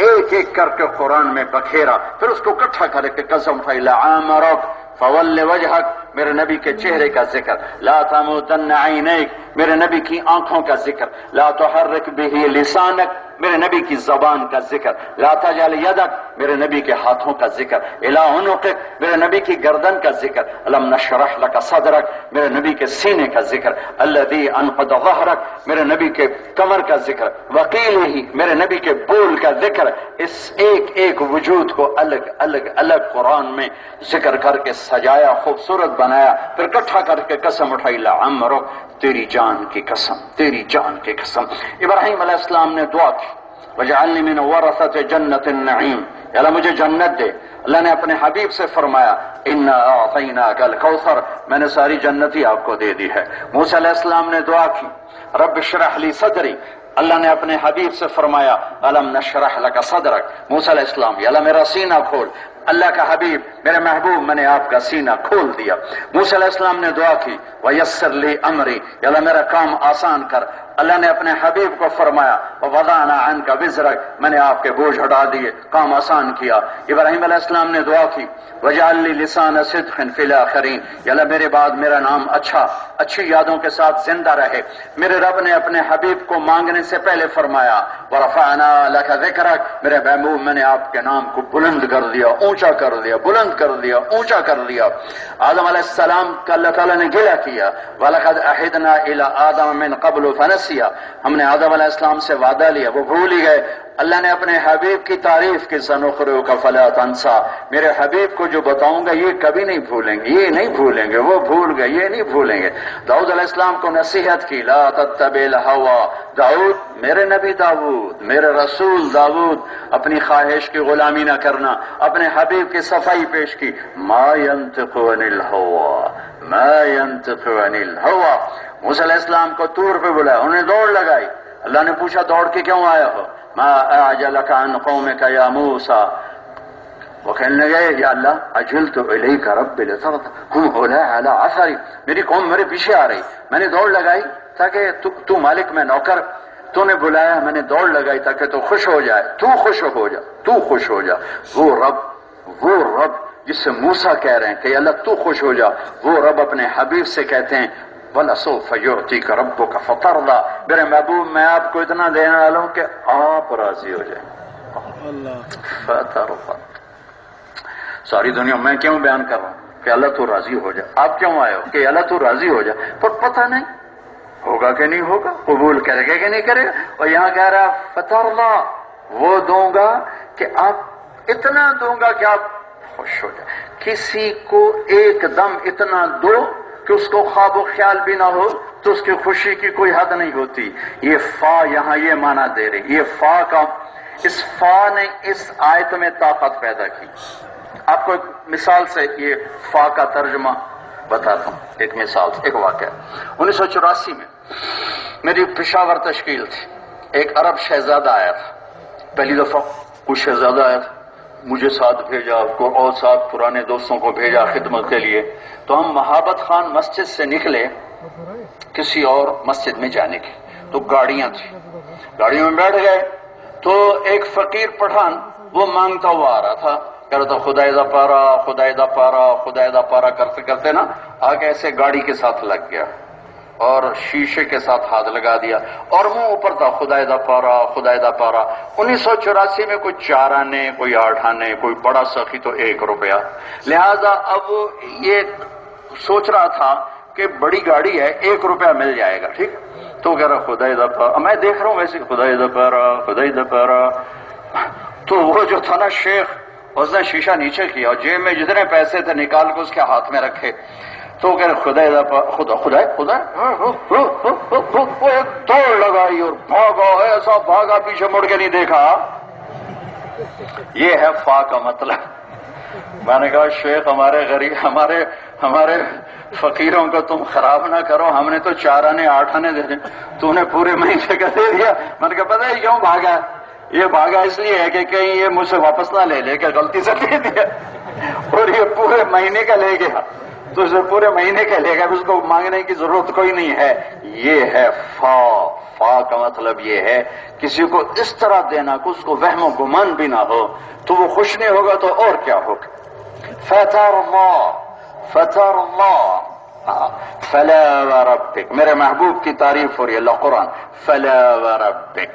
ایک ایک کر کے قرآن میں بکھیرا، پھر اس کو اکٹھا کر کے قسم اٹھائی، لعامرک فول وجہک میرے نبی کے چہرے کا ذکر، لا تموتن عینیک میرے نبی کی آنکھوں کا ذکر، لا تحرک بہ لسانک میرے نبی کی زبان کا ذکر، لا تجعل یدک میرے نبی کے ہاتھوں کا ذکر، الی عنقک میرے نبی کی گردن کا ذکر، الم نشرح لک صدرک میرے نبی کے سینے کا ذکر، الذی انقض ظہرک میرے نبی کے کمر کا ذکر، وقیلہ میرے نبی کے بول کا ذکر، اس ایک ایک وجود کو الگ الگ الگ قرآن میں ذکر کر کے سجایا، خوبصورت بنایا، پھر اکٹھا کر کے قسم اٹھائی، لعمرک تیری جان کی قسم، تیری جان کی قسم۔ ابراہیم علیہ السلام نے دعا کی، وجعلنی من ورثۃ جنت النعیم، یا اللہ مجھے جنت دے۔ اللہ نے اپنے حبیب سے فرمایا، انا اعطیناک الکوثر، میں نے ساری جنتی آپ کو دے دی ہے۔ موسیٰ علیہ السلام نے دعا کی، رب اشرح لی صدری، اللہ نے اپنے حبیب سے فرمایا، الم نشرح لک صدرک، موسیٰ علیہ السلام یا اللہ میرا سینہ کھول، اللہ کا حبیب میرے محبوب میں نے آپ کا سینہ کھول دیا۔ موسیٰ علیہ السلام نے دعا کی، ویسر لی امری، یا اللہ میرا کام آسان کر، اللہ نے اپنے حبیب کو فرمایا وَوَضَعْنَا عَنْكَ وِزْرَكَ، میں نے آپ کے بوجھ ہٹا دیے، کام آسان کیا۔ ابراہیم علیہ السلام نے دعا کی وَجَعَلْ لِي لِسَانَ صِدْقٍ فِي الْآخِرِينَ، یا اللہ میرے بعد میرا نام اچھی یادوں کے ساتھ زندہ رہے۔ میرے رب نے اپنے حبیب کو مانگنے سے پہلے فرمایا وَرَفَعْنَا لَكَ ذِكْرَكَ، میرے محبوب میں نے آپ کے نام کو بلند کر دیا، اونچا کر دیا، بلند کر دیا، اونچا کر دیا۔ آدم علیہ السلام کا اللہ تعالیٰ نے گلہ کیا وَلَقَدْ عَهِدْنَا إِلَىٰ آدَمَ مِن قَبْلُ فَنَسِيَ، ہم نے آدم علیہ السلام سے وعدہ لیا، وہ بھول ہی گئے۔ اللہ نے اپنے حبیب کی تعریف کی سَنُقْرِئُكَ فَلَا تَنسَىٰ، میرے حبیب کو جو بتاؤں گا یہ کبھی نہیں بھولیں گے، یہ نہیں بھولیں گے، وہ بھول گئے یہ نہیں بھولیں گے۔ داؤد علیہ السلام کو نصیحت کی لا تتبع الہویٰ، داؤد میرے نبی داؤد، میرے رسول داؤد، اپنی خواہش کی غلامی نہ کرنا۔ اپنے حبیب کی صفائی پیش کی ما ينطق عن الہویٰ، ما ينطق عن الہویٰ۔ موسیٰ علیہ السلام کو طور پہ بلایا، انہیں دوڑ لگائی، اللہ نے پوچھا دوڑ کے کیوں آیا ہو؟ ما اعجلک عن قومک یا موسیٰ، وہ کہنے لگے یا اللہ اجلت الیک رب لترضى هم اولاء على اثری، میری قوم میرے پیچھے آ رہی، میں نے دوڑ لگائی تاکہ تو مالک میں نوکر، تو نے بلایا میں نے دوڑ لگائی تاکہ تو خوش ہو جائے، تو خوش ہو جا، تو خوش ہو جا۔ وہ رب جس سے موسیٰ کہہ رہے ہیں کہ اللہ تو خوش ہو جا، وہ رب اپنے حبیب سے کہتے ہیں وَلَسَوْفَ يُعْطِيكَ رَبُّكَ فَتَرْضَىٰ، میرے محبوب میں آپ کو اتنا دینے والا ہوں کہ آپ راضی ہو جائیں۔ فَتَرْضَىٰ، ساری دنیا میں کیوں بیان کر رہا ہوں کہ اللہ تو راضی ہو جائے، آپ کیوں آئے ہو کہ اللہ تو راضی ہو جائے، پر پتہ نہیں ہوگا کہ نہیں ہوگا، قبول کرے گا کہ نہیں کرے گا۔ اور یہاں کہہ رہا فَتَرْضَىٰ، وہ دوں گا کہ آپ، اتنا دوں گا کہ آپ خوش ہو جائے۔ کسی کو ایک دم اتنا دو کہ اس کو خواب و خیال بھی نہ ہو تو اس کی خوشی کی کوئی حد نہیں ہوتی۔ یہ فا یہاں یہ معنی دے رہی، یہ فا کا، اس فا نے اس آیت میں طاقت پیدا کی۔ آپ کو ایک مثال سے یہ فا کا ترجمہ بتاتا ہوں، ایک مثال سے، ایک واقعہ۔ 1984 میں میری پشاور تشکیل تھی، ایک عرب شہزادہ آیا تھا، پہلی دفعہ کوئی شہزادہ آیا تھا، مجھے ساتھ بھیجا اور ساتھ پرانے دوستوں کو بھیجا خدمت کے لیے۔ تو ہم مہابت خان مسجد سے نکلے کسی اور مسجد میں جانے کی، تو گاڑیاں تھیں، گاڑیوں میں بیٹھ گئے تو ایک فقیر پٹھان وہ مانگتا ہوا آ رہا تھا، کہہ رہا تھا خدائے دا پارا خدائے دا پارا خدائے دا پارا کرتے کرتے نا آگے ایسے گاڑی کے ساتھ لگ گیا اور شیشے کے ساتھ ہاتھ لگا دیا اور منہ اوپر تھا خدائے دا پارا خدائے دا پارا۔ 1984 میں کوئی 4 آنے کوئی 8 آنے کوئی بڑا سخی تو 1 روپیہ، لہذا اب وہ یہ سوچ رہا تھا کہ بڑی گاڑی ہے 1 روپیہ مل جائے گا، ٹھیک۔ تو کہہ رہا خدائے دا پارا، میں دیکھ رہا ہوں ویسے خدائے دا پارا خدائے دا پارا۔ تو وہ جو تھا نا شیخ، اس نے شیشہ نیچے کیا اور جیب میں جتنے پیسے تھے نکال کے اس کے ہاتھ میں رکھے، تو کہہ رہے خدا خدا خدا خدا، وہ ایک دوڑ لگائی اور بھاگا، ایسا بھاگا پیچھے مڑ کے نہیں دیکھا۔ یہ ہے فا کا مطلب۔ میں نے کہا شیخ ہمارے غریب ہمارے فقیروں کو تم خراب نہ کرو، ہم نے تو 4 آنے 8 آنے دے دیں، تو نے پورے مہینے کا دے دیا۔ میں نے کہا پتہ ہے کیوں بھاگا؟ یہ بھاگا اس لیے ہے کہ کہیں یہ مجھ سے واپس نہ لے کہ غلطی سے دے دیا، اور یہ پورے مہینے کا لے گیا تو اسے پورے مہینے کا لے گا، اس کو مانگنے کی ضرورت کوئی نہیں ہے۔ یہ ہے فا کا مطلب یہ ہے کسی کو اس طرح دینا کہ اس کو وہم و گمان بھی نہ ہو، تو وہ خوش نہیں ہوگا تو اور کیا ہوگا۔ فتر اللہ فلا وربک، میرے محبوب کی تعریف ہو رہی ہے، اللہ قرآن فلا وربک،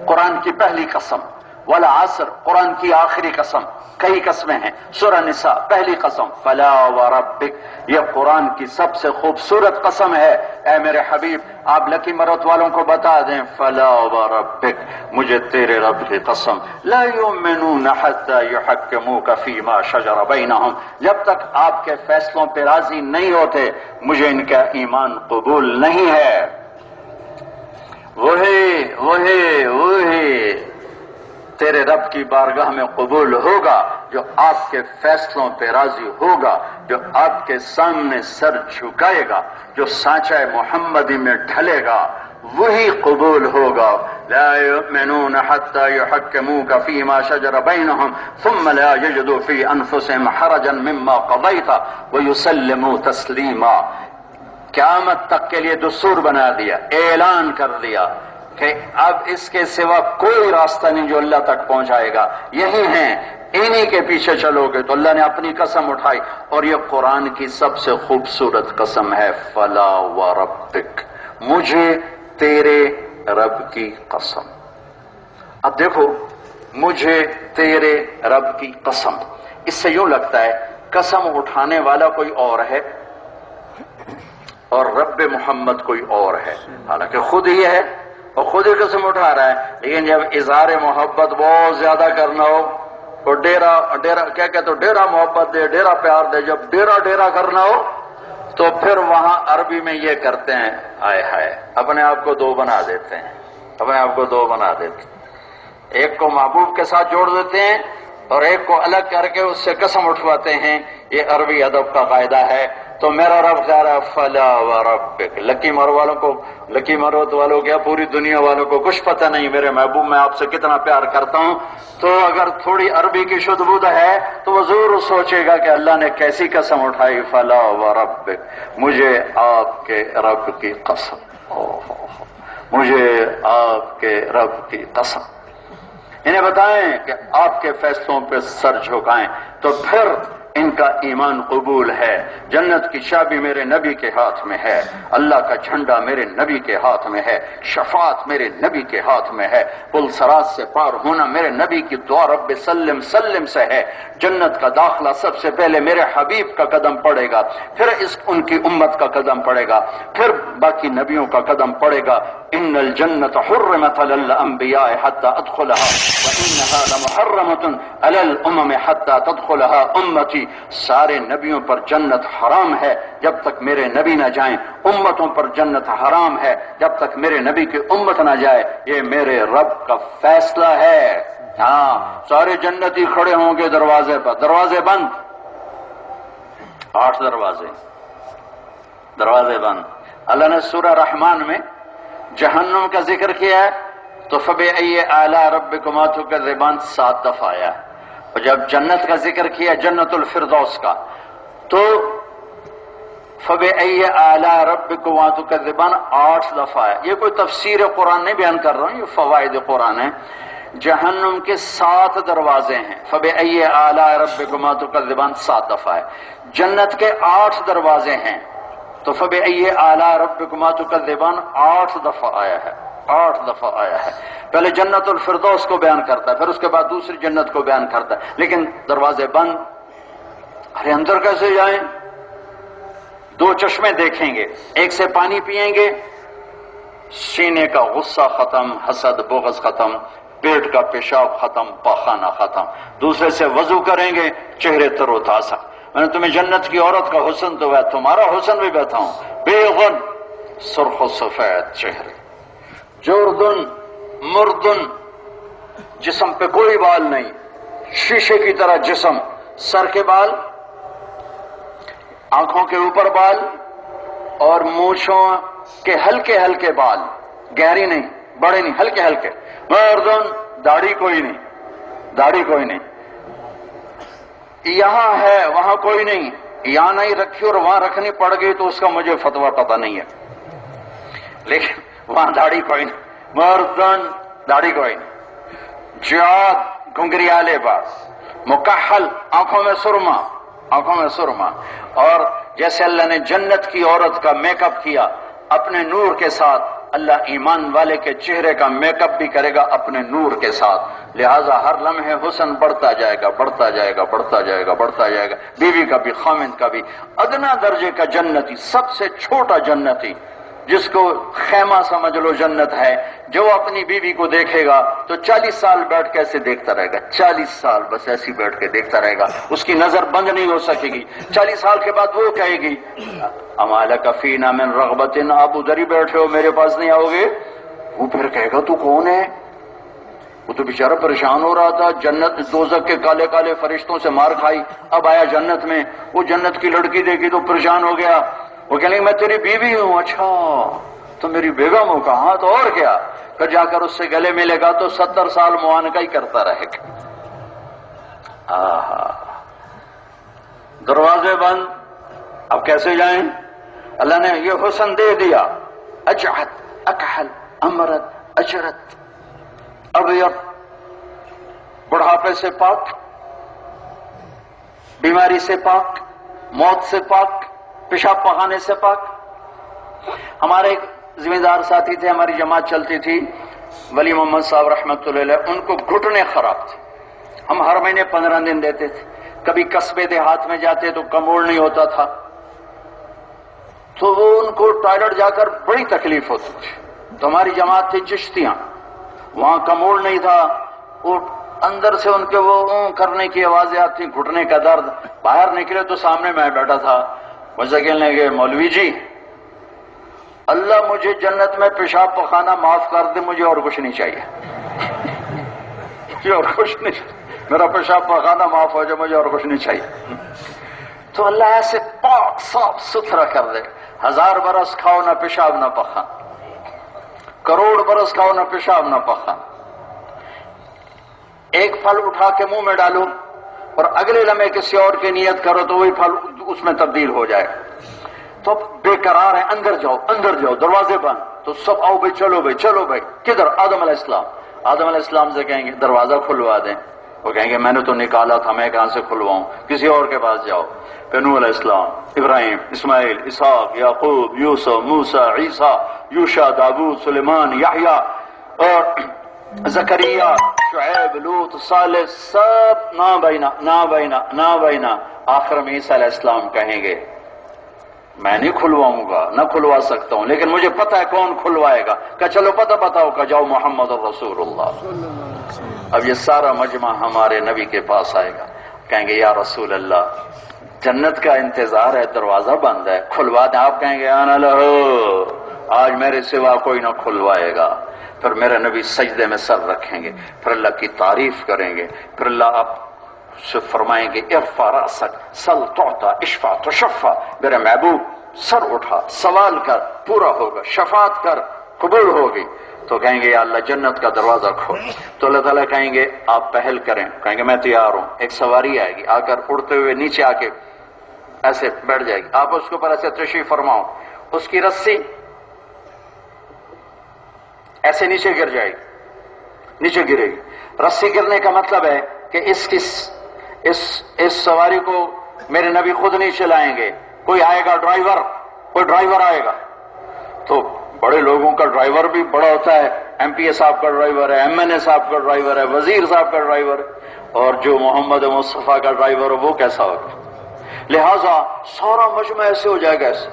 قرآن کی پہلی قسم، والعصر قرآن کی آخری قسم، کئی قسمیں ہیں، سورہ نساء پہلی قسم فلا وربک، یہ قرآن کی سب سے خوبصورت قسم ہے۔ اے میرے حبیب آپ لکی مرت والوں کو بتا دیں فلا وربک، مجھے تیرے رب کی قسم، لا یؤمنون حتی یحکموک فیما شجر بینہم، جب تک آپ کے فیصلوں پہ راضی نہیں ہوتے مجھے ان کا ایمان قبول نہیں ہے۔ وہی تیرے رب کی بارگاہ میں قبول ہوگا جو آپ کے فیصلوں پہ راضی ہوگا، جو آپ کے سامنے سر جھکائے گا، جو سانچہ محمدی میں ڈھلے گا، وہی قبول ہوگا۔ لا یؤمنون حتی یحکموک فیما شجر بینہم ثم لا یجدوا فی انفسہم حرجا مما قضیت ویسلموا تسلیما۔ قیامت تک کے لیے دستور بنا دیا، اعلان کر دیا کہ اب اس کے سوا کوئی راستہ نہیں جو اللہ تک پہنچائے گا، یہی ہیں، انہی کے پیچھے چلو گے۔ تو اللہ نے اپنی قسم اٹھائی، اور یہ قرآن کی سب سے خوبصورت قسم ہے، فلا وربک، مجھے تیرے رب کی قسم۔ اب دیکھو، مجھے تیرے رب کی قسم، اس سے یوں لگتا ہے قسم اٹھانے والا کوئی اور ہے اور رب محمد کوئی اور ہے، حالانکہ خود ہی ہے اور خود ہی قسم اٹھا رہا ہے، لیکن جب اظہار محبت بہت زیادہ کرنا ہو اور ڈیرا کیا کہتے ہو، ڈیرا محبت دے، ڈیرا پیار دے، جب ڈیرا کرنا ہو تو پھر وہاں عربی میں یہ کرتے ہیں، آئے ہائے، اپنے آپ کو دو بنا دیتے ہیں، اپنے آپ کو دو بنا دیتے ہیں، ایک کو محبوب کے ساتھ جوڑ دیتے ہیں اور ایک کو الگ کر کے اس سے قسم اٹھواتے ہیں، یہ عربی ادب کا قاعدہ ہے۔ تو میرا رب کہہ رہا ہے فلا وربک، لکی مروت والوں کیا پوری دنیا والوں کو کچھ پتہ نہیں میرے محبوب میں آپ سے کتنا پیار کرتا ہوں۔ تو اگر تھوڑی عربی کی شدھ بدھ ہے تو وہ ضرور سوچے گا کہ اللہ نے کیسی قسم اٹھائی، فلا وربک، مجھے آپ کے رب کی قسم، مجھے آپ کے رب کی قسم۔ انہیں بتائیں کہ آپ کے فیصلوں پہ سر جھکائیں تو پھر ان کا ایمان قبول ہے۔ جنت کی چابی میرے نبی کے ہاتھ میں ہے، اللہ کا جھنڈا میرے نبی کے ہاتھ میں ہے، شفاعت میرے نبی کے ہاتھ میں ہے، پل صراط سے پار ہونا میرے نبی کی دعا رب سلم سلم سے ہے، جنت کا داخلہ سب سے پہلے میرے حبیب کا قدم پڑے گا، پھر ان کی امت کا قدم پڑے گا، پھر باقی نبیوں کا قدم پڑے گا۔ ان الجنت حرمت علی الانبیاء حتی ادخلها وانها لمحرمۃ علی الامم حتی تدخلها امتی، سارے نبیوں پر جنت حرام ہے جب تک میرے نبی نہ جائیں، امتوں پر جنت حرام ہے جب تک میرے نبی کی امت نہ جائے، یہ میرے رب کا فیصلہ ہے۔ ہاں، سارے جنتی کھڑے ہوں گے دروازے پر، دروازے بند، 8 دروازے بند۔ اللہ نے سورہ رحمان میں جہنم کا ذکر کیا ہے تو فبأي آلاء ربكما تكذبان 7 دفعہ آیا ہے، اور جب جنت کا ذکر کیا جنت الفردوس کا تو فبأي آلاء ربكما تكذبان 8 دفعہ ہے۔ یہ کوئی تفسیر قرآن نہیں بیان کر رہا ہوں، یہ فوائد قرآن ہے۔ جہنم کے 7 دروازے ہیں، فبأي آلاء ربكما تكذبان 7 دفعہ ہے، جنت کے 8 دروازے ہیں تو فبأي آلاء ربكما تكذبان 8 دفعہ آیا ہے، 8 دفعہ آیا ہے۔ پہلے جنت الفردوس کو بیان کرتا ہے، پھر اس کے بعد دوسری جنت کو بیان کرتا ہے، لیکن دروازے بند۔ ارے اندر کیسے جائیں؟ 2 چشمے دیکھیں گے، ایک سے پانی پیئیں گے، سینے کا غصہ ختم، حسد بغض ختم، پیٹ کا پیشاب ختم، پاخانہ ختم، دوسرے سے وضو کریں گے، چہرے تر و تازہ۔ میں نے تمہیں جنت کی عورت کا حسن تو ہے، تمہارا حسن بھی بتاؤں، بے غن، سرخ و سفید چہرے، جردن مردن، جسم پہ کوئی بال نہیں، شیشے کی طرح جسم، سر کے بال، آنکھوں کے اوپر بال اور مونچھوں کے ہلکے ہلکے بال، گہری نہیں، بڑے نہیں، ہلکے ہلکے، مردن، داڑھی کوئی نہیں، یہاں ہے وہاں کوئی نہیں، یہاں نہیں رکھی اور وہاں رکھنی پڑ گئی تو اس کا مجھے فتویٰ پتہ نہیں ہے، لیکن وہاں داڑھی کوئی نہیں، مردن، داڑھی کوئی نہیں، جعاد، گھنگریالے بال، مکحل، آنکھوں میں سرما، اور جیسے اللہ نے جنت کی عورت کا میک اپ کیا اپنے نور کے ساتھ، اللہ ایمان والے کے چہرے کا میک اپ بھی کرے گا اپنے نور کے ساتھ، لہذا ہر لمحے حسن بڑھتا جائے گا، بیوی کا بھی، خامند کا بھی۔ ادنا درجے کا جنتی، سب سے چھوٹا جنتی، جس کو خیمہ سمجھ لو جنت ہے، جو اپنی بیوی کو دیکھے گا تو 40 سال بیٹھ کے ایسے دیکھتا رہے گا، 40 سال بس ایسی بیٹھ کے دیکھتا رہے گا، اس کی نظر بند نہیں ہو سکے گی۔ 40 سال کے بعد وہ کہے گی اما لک فینا من رغبت، آپ ادھر ہی بیٹھے ہو میرے پاس نہیں آؤ گے؟ وہ پھر کہے گا تو کون ہے؟ وہ تو بیچارہ پریشان ہو رہا تھا، جنت دوزخ کے کالے کالے فرشتوں سے مار کھائی، اب آیا جنت میں، وہ جنت کی لڑکی دیکھی تو پریشان ہو گیا، وہ کہنے میں تیری بیوی ہوں، اچھا تو میری بیگم ہو، کہاں تو اور کیا، پھر جا کر اس سے گلے ملے گا تو 70 سال معانقہ ہی کرتا رہے گا۔ دروازے بند، اب کیسے جائیں؟ اللہ نے یہ حسن دے دیا، اجعد، اکحل، امرد، اجرد، ابیض، بڑھاپے سے پاک، بیماری سے پاک، موت سے پاک، پیشاب پخانے سے پاک۔ ہمارے ایک ذمہ دار ساتھی تھے، ہماری جماعت چلتی تھی، ولی محمد صاحب رحمۃ اللہ علیہ، ان کو گھٹنے خراب تھے، ہم ہر مہینے 15 دن دیتے تھے، کبھی قصبے دیہات میں جاتے تو کموڑ نہیں ہوتا تھا، تو وہ ان کو ٹوائلٹ جا کر بڑی تکلیف ہوتی تھی، تو ہماری جماعت تھی چشتیاں، وہاں کموڑ نہیں تھا، وہ اندر سے ان کے وہ کرنے کی آوازیں آتی، گھٹنے کا درد، باہر نکلے تو سامنے میں بیٹھا تھا، مجھے کہنے لگے مولوی جی اللہ مجھے جنت میں پیشاب پخانا معاف کر دے، مجھے اور کچھ نہیں چاہیے، مجھے اور کچھ نہیں چاہیے، میرا پیشاب پخانا معاف ہو جائے، مجھے اور کچھ نہیں چاہیے۔ تو اللہ ایسے پاک صاف ستھرا کر دے، 1000 برس کھاؤ نہ پیشاب نہ پخا، کروڑ برس کھاؤ نہ پیشاب نہ پخا، ایک پھل اٹھا کے منہ میں ڈالو اور اگلے لمحے کسی اور کی نیت کرو تو وہی پھل اس میں تبدیل ہو جائے، تو بے قرار ہے، اندر جاؤ اندر جاؤ، دروازے بند، تو سب آؤ بھائی، چلو بھائی چلو بھائی، کدھر؟ آدم علیہ السلام، آدم علیہ السلام سے کہیں گے دروازہ کھلوا دیں، وہ کہیں گے میں نے تو نکالا تھا، میں کہاں سے کھلواؤں، کسی اور کے پاس جاؤ، پھر نوح علیہ السلام، ابراہیم، اسماعیل، اسحاق، یعقوب، یوسف، موسیٰ، عیسیٰ، یوشع، داؤد، سلیمان، یحییٰ اور زکریا، شعیب، لوط، صالح، سب نا بینا نا بینا نا بینا، آخر میں عیسیٰ علیہ السلام کہیں گے میں نہیں کھلواؤں گا، نہ کھلوا سکتا ہوں، لیکن مجھے پتہ ہے کون کھلوائے گا، کہ چلو پتہ بتاؤ، کہ جاؤ محمد رسول اللہ۔ اب یہ سارا مجمع ہمارے نبی کے پاس آئے گا، کہیں گے یا رسول اللہ جنت کا انتظار ہے، دروازہ بند ہے، کھلوا دیں، آپ کہیں گے انا لہو، آج میرے سوا کوئی نہ کھلوائے گا، پھر میرے نبی سجدے میں سر رکھیں گے، پھر اللہ کی تعریف کریں گے، پھر اللہ آپ سے فرمائیں گے ارفع رأسک سل تعطى اشفع تشفع، میرے محبوب سر اٹھا، سوال کر، پورا ہوگا، شفاعت کر، قبول ہوگی، تو کہیں گے یا اللہ جنت کا دروازہ کھول، تو اللہ تعالیٰ کہیں گے آپ پہل کریں، کہیں گے میں تیار ہوں، ایک سواری آئے گی، آ کر اڑتے ہوئے نیچے آ کے ایسے بیٹھ جائے گی، آپ اس کے اوپر ایسے تشریف فرماؤ، اس کی رسی ایسے نیچے گر جائے گی، نیچے گرے گی، رسی گرنے کا مطلب ہے کہ اس سواری کو میرے نبی خود نہیں چلائیں گے، کوئی آئے گا ڈرائیور، کوئی ڈرائیور آئے گا، تو بڑے لوگوں کا ڈرائیور بھی بڑا ہوتا ہے، ایم پی اے صاحب کا ڈرائیور ہے، ایم این اے صاحب کا ڈرائیور ہے، وزیر صاحب کا ڈرائیور ہے، اور جو محمد مصطفیٰ کا ڈرائیور ہے وہ کیسا ہوگا؟ لہذا سارا مجمع ایسے ہو جائے گا، ایسے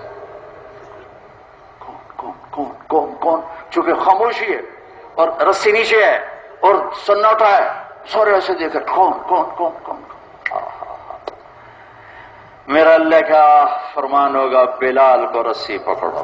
کون کون کون کون کون، چونکہ خاموشی ہے اور رسی نیچے ہے اور سناٹا ہے، سارے ایسے دیکھے کون کون کون کون، میرا اللہ کا فرمان ہوگا بلال کو رسی پکڑو،